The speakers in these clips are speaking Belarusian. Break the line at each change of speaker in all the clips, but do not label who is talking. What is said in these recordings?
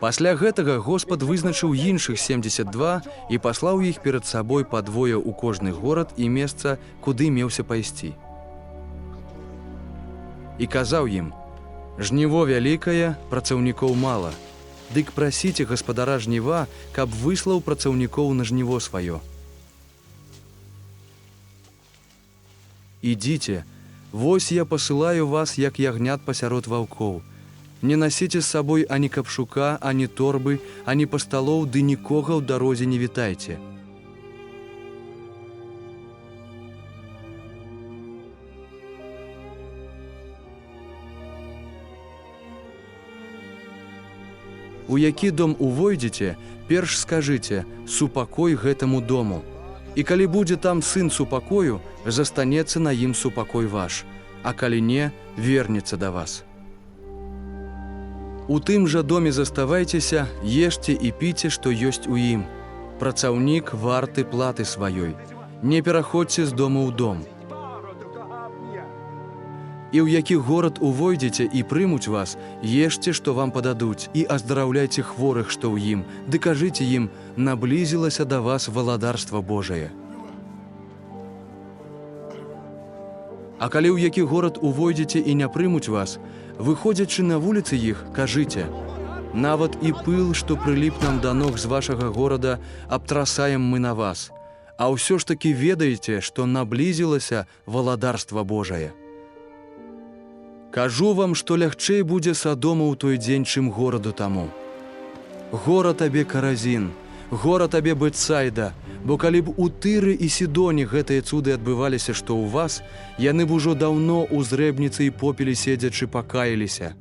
Пасля гэтага Господ вызначыў іншых 72 і паслаў іх перад сабой па двое ў кожны горад і месца, куды меўся пайсці. І казаў ім: «Жніво вялікае, працаўнікоў мала. Дык прасіце гаспадара жніва, каб выслаў працаўнікоў на жніво сваё. Ідзіце, вось я пасылаю вас, як ягнят пасярод ваўкоў. Не насіце з сабой ані капшука, ані торбы, ані пасталоў, ды нікога ў дарозе не вітайце. У які дом увойдзеце, перш скажыце: супакой гэтаму дому. І калі будзе там сын супакою, застанецца на ім супакой ваш, а калі не, вернецца да вас. У тым жа доме заставайцеся, ешце і піце, што ёсць у ім. Працаўнік варты платы сваёй. Не пераходзьце з дому ў дом. І ў які горад увойдзеце і прымуць вас, ешце, што вам пададуць, і аздараўляйце хворых, што ў ім, ды кажыце ім: наблізілася да вас валадарства Божае. А калі ў які горад увойдзеце і не прымуць вас, выходзячы на вуліцы іх, кажыце: нават і пыл, што прыліп нам да ног з вашага горада, абтрасаем мы на вас, а ўсё ж такі ведаеце, што наблізілася валадарства Божае. Кажу вам, што лягчэй будзе Садому ў той дзень, чым гораду таму. Гора табе, Каразін, гора табе, Бетсайда, бо калі б у Тыры і Сідоне гэтыя цуды адбываліся, што ў вас, яны б ужо даўно ў зрэбніцы і попелі седзячы пакаяліся.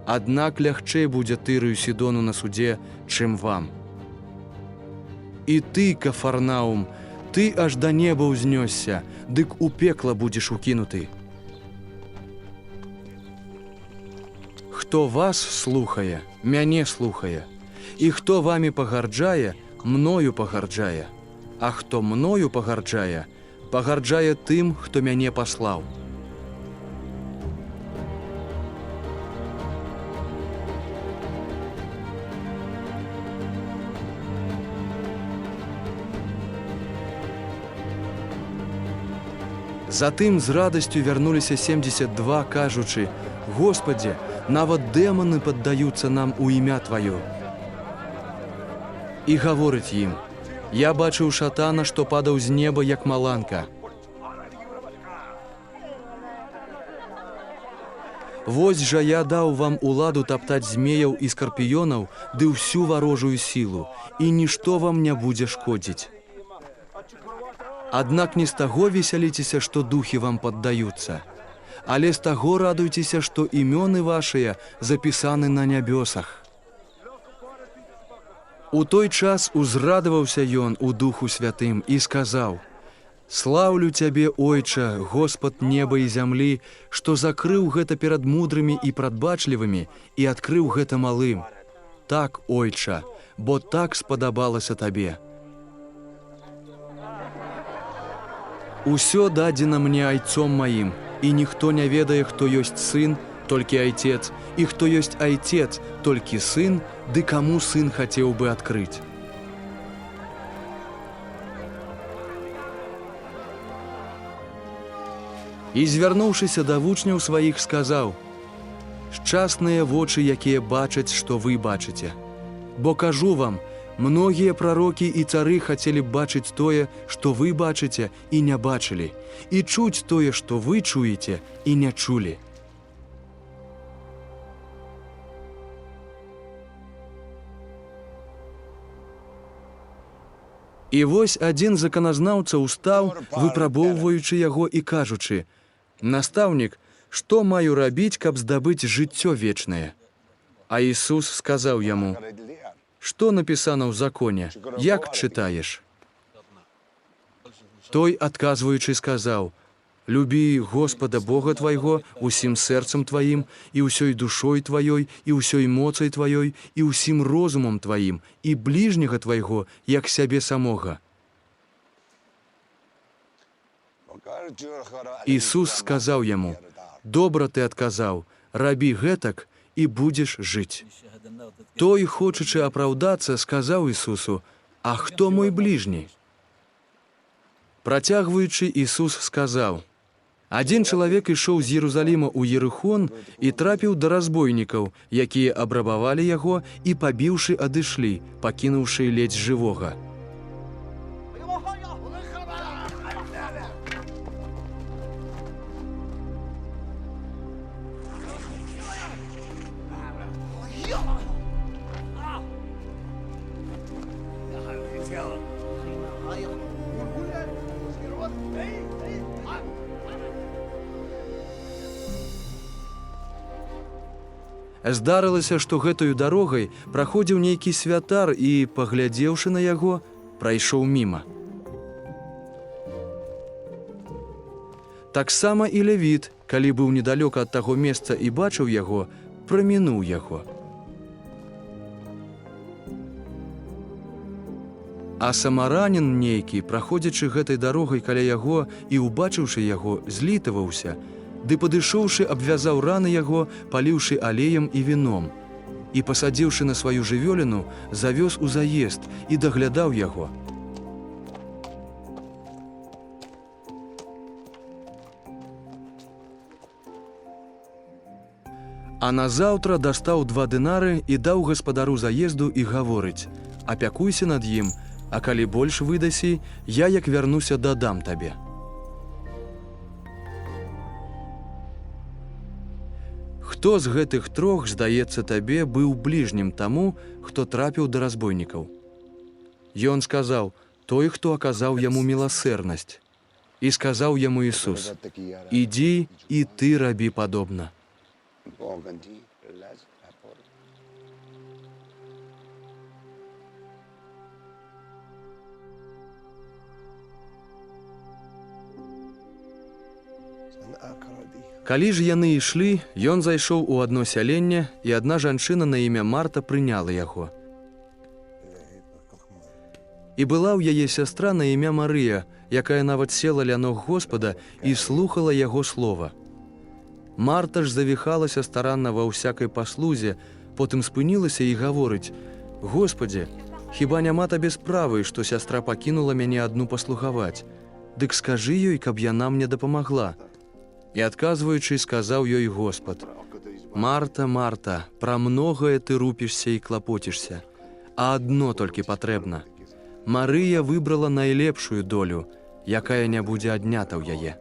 Аднак лягчэй будзе Тыру і Сідону на судзе, чым вам. І ты, Кафарнаум, ты аж да неба ўзнёсся, дык у пекла будзеш укінуты. Хто вас слухае, мяне слухае, і хто вамі пагарджае, мною пагарджае, а хто мною пагарджае, пагарджае тым, хто мяне паслаў. Затым з радасцю вярнуліся 72, кажучы: «Господзе, нават дэманы паддаюцца нам у імя Тваё». І гаворыць ім: «Я бачыў шатана, што падаў з неба, як маланка. Вось жа я даў вам уладу таптаць змеяў і скарпіёнаў, ды ўсю варожую сілу, і нішто вам не будзе шкодзіць. Аднак не з таго весяліцеся, што духі вам паддаюцца, але з таго радуйцеся, што імёны вашыя запісаны на нябёсах». У той час узрадаваўся ён у Духу Святым і сказаў: «Слаўлю Цябе, Ойча, Господ неба і зямлі, што закрыў гэта перад мудрымі і прадбачлівымі і адкрыў гэта малым. Так, Ойча, бо так спадабалася Табе. Усё дадзена мне айцом маім, і ніхто не ведае, хто ёсць сын, толькі айцец, і хто ёсць айцец, толькі сын, ды каму сын хацеў бы адкрыць». І, звярнуўшыся да вучняў сваіх, сказаў: «Шчасныя вочы, якія бачаць, што вы бачыце. Бо кажу вам, многія прарокі і цары хацелі б бачыць тое, што вы бачыце і не бачылі, і чуць тое, што вы чуеце і не чулі». І вось адзін заканазнаўца ўстаў, выпрабоўваючы яго і кажучы: «Настаўнік, што маю рабіць, каб здабыць жыццё вечнае?» А Ісус сказаў яму: «Што напісана ў законе, як чытаеш?» Той, адказваючы, сказаў: Любі Господа Бога твайго усім сэрцам тваім, і ўсёй душой тваёй, і ўсёй моцай тваёй, і ўсім розумам тваім, і бліжняга твайго, як сябе самога. Ісус сказаў яму: «Добра ты адказаў, рабі гэтак, і будзеш жыць». Той, хочучы апраўдацца, сказаў Ісусу: «А хто мой бліжні?» Працягваючы, Ісус сказаў: «Адзін чалавек ішоў з Єрусаліма ў Ерыхон і трапіў да разбойнікаў, якія абрабавалі яго і, пабіўшы, адышлі, пакінуўшы ледзь жывога. Здарылася, што гэтаю дарогай праходзіў нейкі святар і, паглядзеўшы на яго, прайшоў міма. Таксама і левіт, калі быў недалёка ад таго месца і бачыў яго, прамінуў яго. А самаранін нейкі, праходзячы гэтай дарогай каля яго і убачыўшы яго, злітаваўся, ды падышоўшы, абвязаў раны яго, паліўшы алеем і віном, і, пасадзіўшы на сваю жывёліну, завёз у заезд і даглядаў яго. А назаўтра дастаў 2 дынары і даў гаспадару заезду і гаворыць: «Апякуйся над ім, а калі больш выдасі, я, як вярнуся, дадам табе». Хто з гэтых 3, здаецца табе, быў бліжнім таму, хто трапіў да разбойнікаў? Ён сказаў: «Той, хто аказаў яму міласэрнасць». І сказаў яму Ісус: «Ідзі, і ты рабі падобна». Калі ж яны ішлі, ён зайшоў у адно сяленне, і адна жанчына на імя Марта прыняла яго. І была ў яе сястра на імя Марыя, якая нават села ля ног Господа і слухала яго слова. Марта ж завіхалася старанна ва ўсякай паслузе, потым спынілася і гаворыць: «Господзе, хіба няма табе справы, што сястра пакінула мяне адну паслугаваць? Дык скажы ёй, каб яна мне дапамагла». І адказваючы, сказаў ёй Господ: «Марта, Марта, пра многае ты рупішся і клапоцішся, а адно толькі патрэбна. Марыя выбрала найлепшую долю, якая не будзе аднята ў яе».